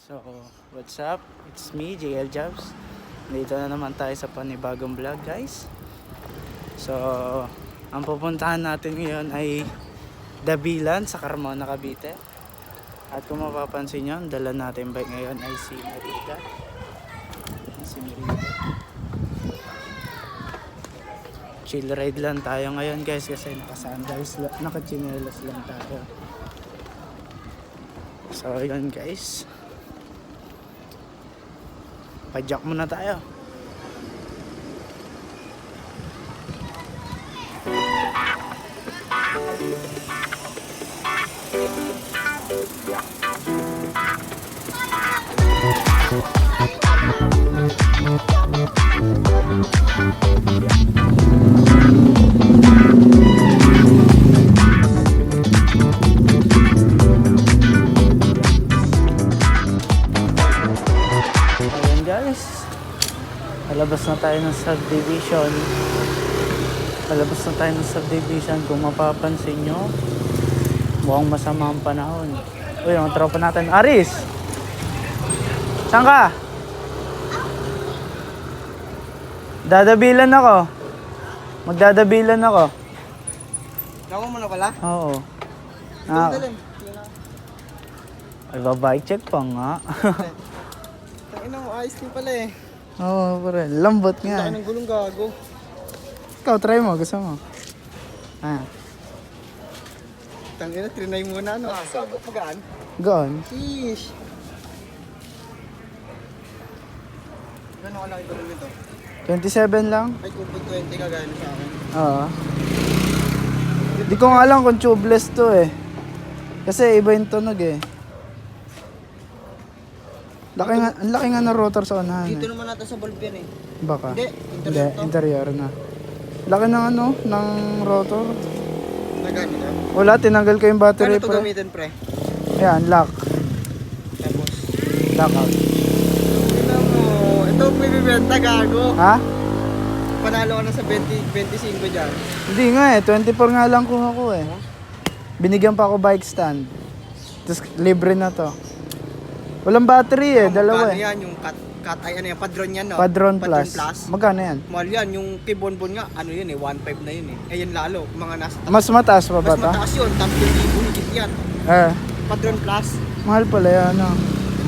So, what's up? It's me, JL Jobs. Dito na naman tayo sa panibagong vlog, guys. So, ang pupuntahan natin ngayon ay Dabilan sa Carmona, Cavite. At kung mapapansin nyo, ang dala natin bike ngayon ay si Merida. Chill ride lang tayo ngayon, guys, kasi naka-sandals, naka-chinelas lang tayo. So, yun, guys. Pajak muna tayo. Ayan, guys, palabas na tayo ng subdivision. Kung mapapansin nyo, mukhang masama ang panahon. Uy, ang tropa natin, Aris! Saan ka? Dadabilan ako. Magdadabilan ako. Nakuha mo na pala? Oo. Dalin. Ay, babike check pa nga. Tangina mo, ayos din pala eh. Oo, pare. Lambot Ang nga. laki ng gulong gago. Ikaw, try mo. Gusto mo? Ah, Tangina, trinay muna ano. Sagot magaan. gone. Sheesh. Gano'n kalaki gulong nito? 27 lang? Ay, kung 20 kagano sa akin. Oo. Di ko nga alam kung tubeless to eh. Kasi iba yung tunog eh. Ang laki nga ng rotor sa unahan Dito eh. naman natin sa bulb yan eh. Baka. Hindi, Hindi, interior to. interior na. Laki ng ano, ng rotor. Nagano na. Wala, tinanggal ko yung battery Paano ito pre. gamitin pre? Ayan, lock. Tapos. Lock out. Tignan mo, ito may bibenta gago. Ha? Panalo ka na sa 20-25 dyan. Hindi nga eh, 24 nga lang kuha ko eh. Binigyan pa ako bike stand. Tapos libre na to. Walang battery eh, dalawa Magkano eh. yan, yung cut ay ano yan, padron yan no? Padron Plus. Magkano yan? Mahal yan, yung kay Bonbon nga, ano yun eh, 1.5 na yun eh. Eh yan lalo, mga nasa Mas mataas pa ba mas to? mataas yun, tapos 2,000 higit yan. Eh, Padron Plus. mahal pala yan ah.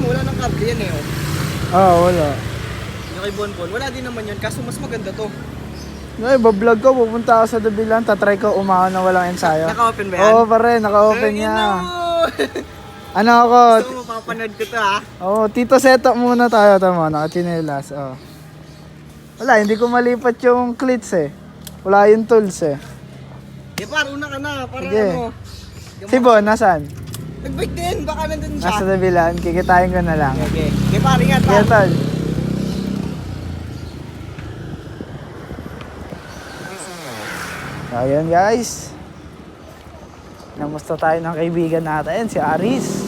Wala ng cable yan eh. Oh. Oo, wala. Yung kay Bonbon, wala din naman yun, kaso mas maganda to. Ay, bablog ko, pupunta ako sa Dabilan, tatry ko umahon na walang ensayo. Naka-open ba yan? Oo, pare, naka-open niya. Ano ako? Gusto mo mapapanood ko to ha? Oo, Tito setup muna tayo, tama, naka-chinelas. Oh. Wala, hindi ko malipat yung cleats eh. Wala yung tools eh. Eh par, una ka na, para Sige. ano. Si Bon, nasaan? Nag-bike din, baka nandun siya. Nasa Dabilan, kikitain ko na lang. Okay. Okay par, ingat Kaya par. tol. Ayan guys. Namusta tayo ng kaibigan natin, si Aris.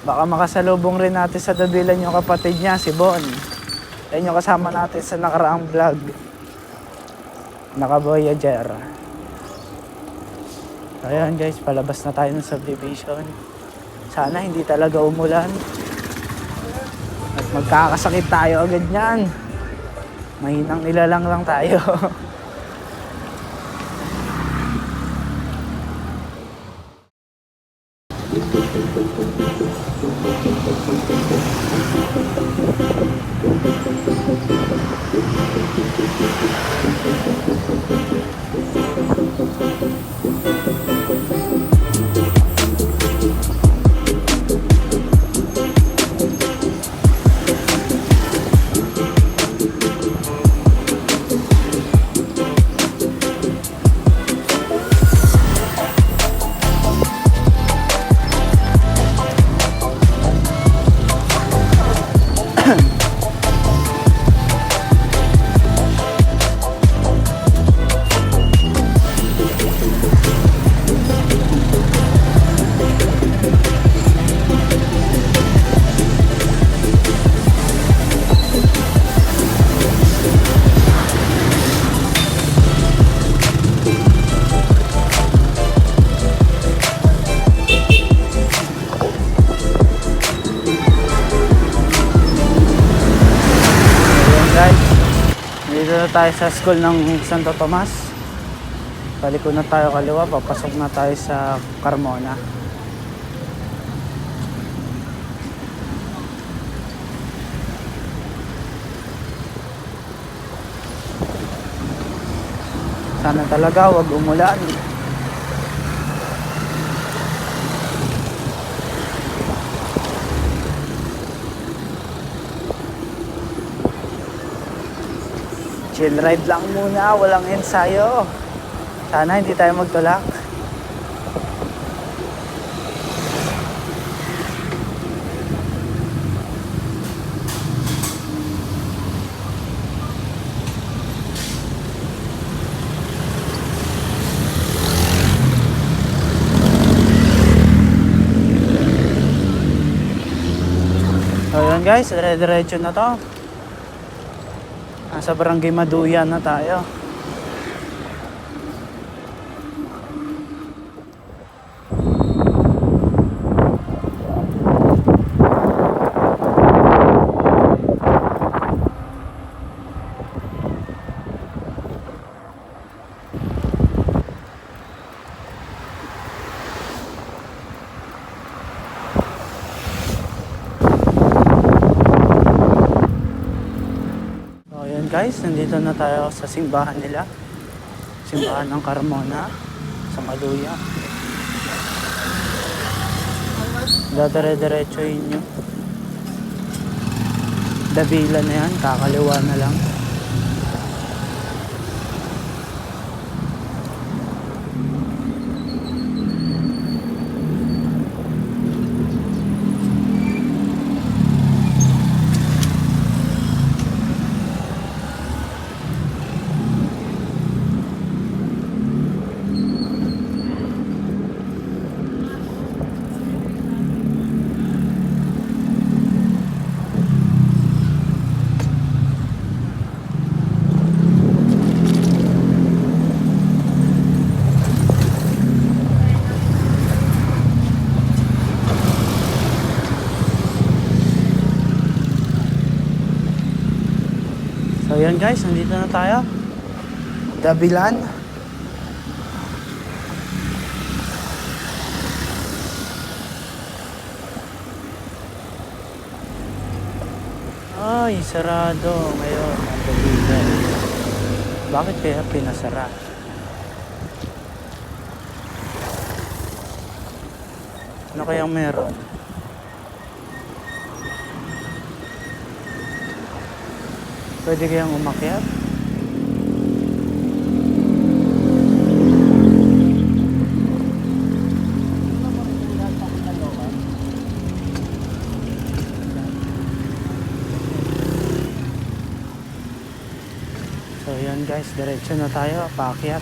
Baka makasalubong rin natin sa Dabilan yung kapatid niya, si Bon. Yan yung kasama natin sa nakaraang vlog. Naka-Voyager. Ayan guys, palabas na tayo ng subdivision. Sana hindi talaga umulan. At magkakasakit tayo agad niyan. Mahinang nilalang lang tayo. na tayo sa school ng Santo Tomas. Paliko na tayo kaliwa, papasok na tayo sa Carmona. Sana talaga wag umulan. Chill ride lang muna, walang ensayo. Sana hindi tayo magtulak. So yun guys, dire-diretso na to. Nasa Barangay Maduyan na tayo. Guys, nandito na tayo sa simbahan nila. Simbahan ng Carmona sa Maduya. Dadire-diretso yun yung Davila na yan, kakaliwa na lang. So yan guys, nandito na tayo. Dabilan. Ay, sarado ngayon ang Dabilan. Bakit kaya pinasara? Ano kayang meron? Pwede kayang umakyat? So yan guys, diretso na tayo, paakyat.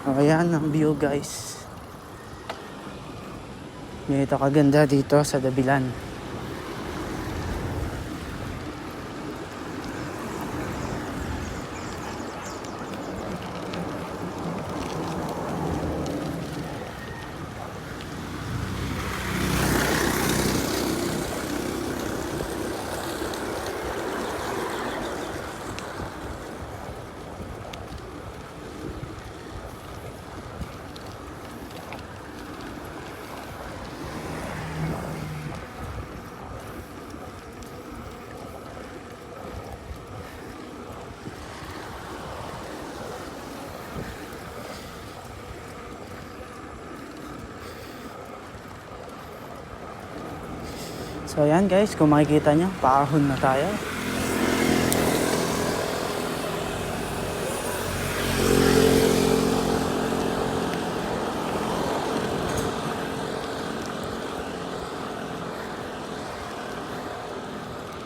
O yan ang view guys. Ganito kaganda dito sa Dabilan. So ayan guys, kung makikita nyo, paahon na tayo.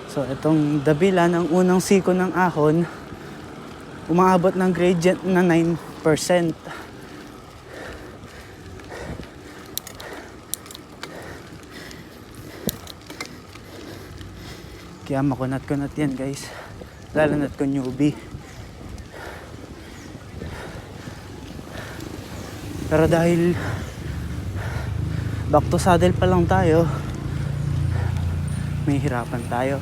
So itong Dabilan, ang unang siko ng ahon, umaabot ng gradient na 9%. Kaya makunat-kunat yan guys. Lalo na't kung newbie. Pero dahil back to saddle pa lang tayo, may hirapan tayo.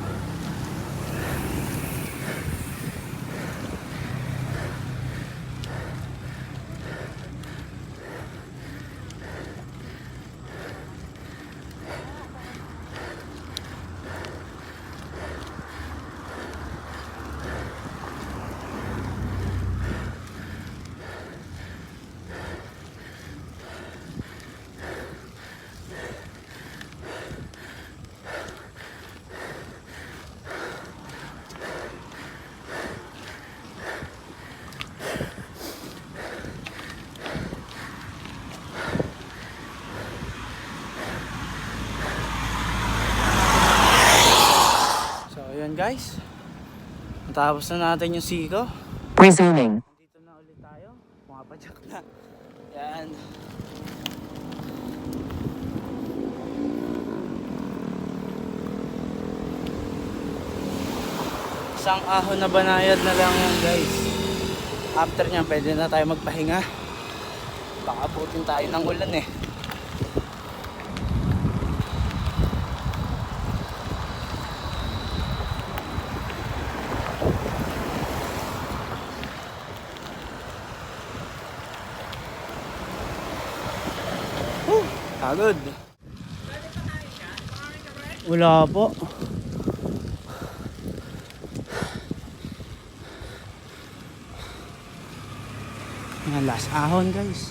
guys. Natapos na natin yung siko. Resuming. Dito na ulit tayo. Pumapadyak na. Yan. Isang ahon na banayad na lang yan guys. After nyan pwede na tayo magpahinga. Baka abutin tayo ng ulan eh. Pagod. Wala po. Yan, last ahon guys.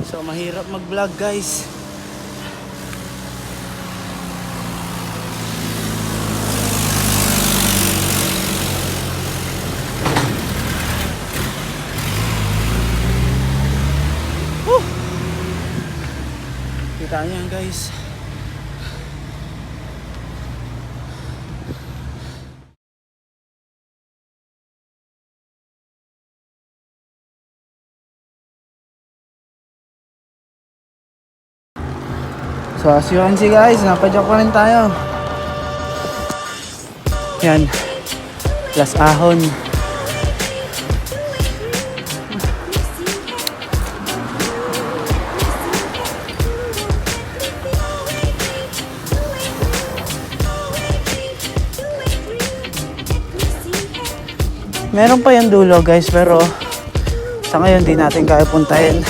So mahirap mag-vlog guys. Kita niyo guys. So as you can see guys, napadyak pa rin tayo. Yan, last ahon. Meron pa yung dulo guys, pero sa ngayon di natin kaya puntahin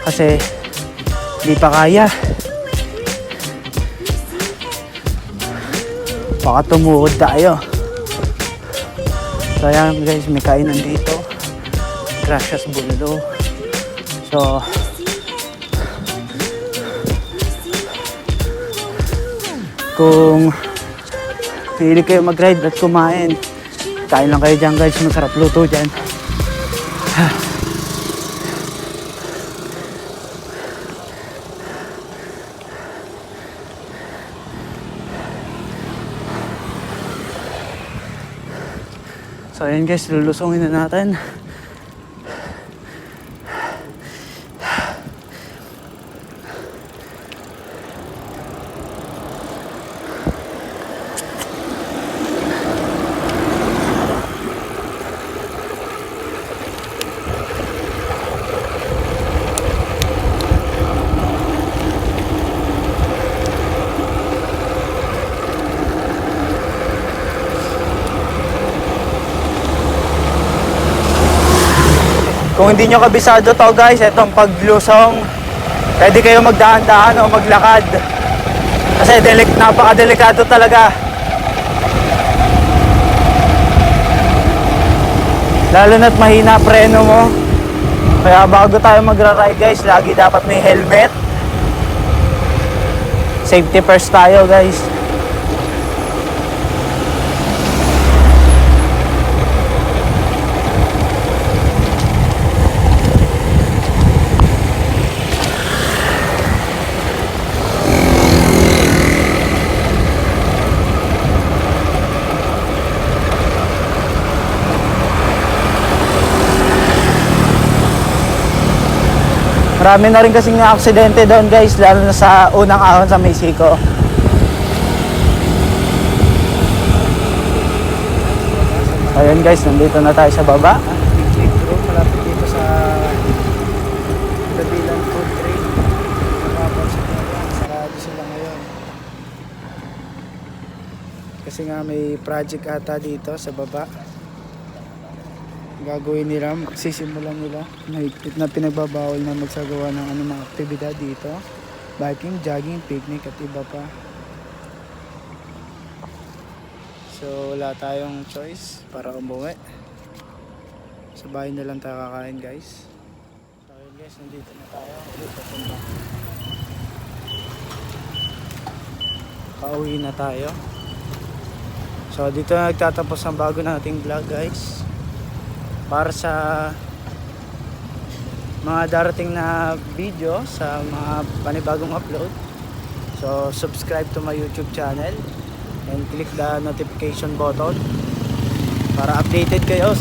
kasi di pa kaya. Baka tumuhod tayo. So ayan guys, may kainan dito. Gracias Bulalo. So kung pili kayo mag-ride at kumain, kain lang kayo dyan guys, masarap luto dyan. So ayan guys, lulusungin na natin. Kung hindi nyo kabisado to guys, itong paglusong, pwede kayo magdahan-dahan o maglakad. Kasi napaka-delikado talaga. Lalo na't mahina preno mo. Kaya bago tayo magra-ride guys, lagi dapat may helmet. Safety first tayo guys. Marami na rin kasing aksidente doon guys, lalo na sa unang ahon sa Mexico. Ayan guys, nandito na tayo sa baba. Malapit dito sa Dabilan Food Train. Sarado sila ngayon. Kasi nga may project ata dito sa baba. Gagawin nila, sisimulan nila. Mahigpit na pinagbabawal na magsagawa ng anumang aktibidad dito. Biking, jogging, picnic at iba pa. So wala tayong choice para umuwi. Sa bahay na lang tayo kakain guys. So yun guys, nandito na tayo. Ulit papunta. Pauwi na tayo. So dito na nagtatapos ang bago nating vlog guys. Para sa mga darating na video sa mga panibagong upload. So subscribe to my YouTube channel and click the notification button para updated kayo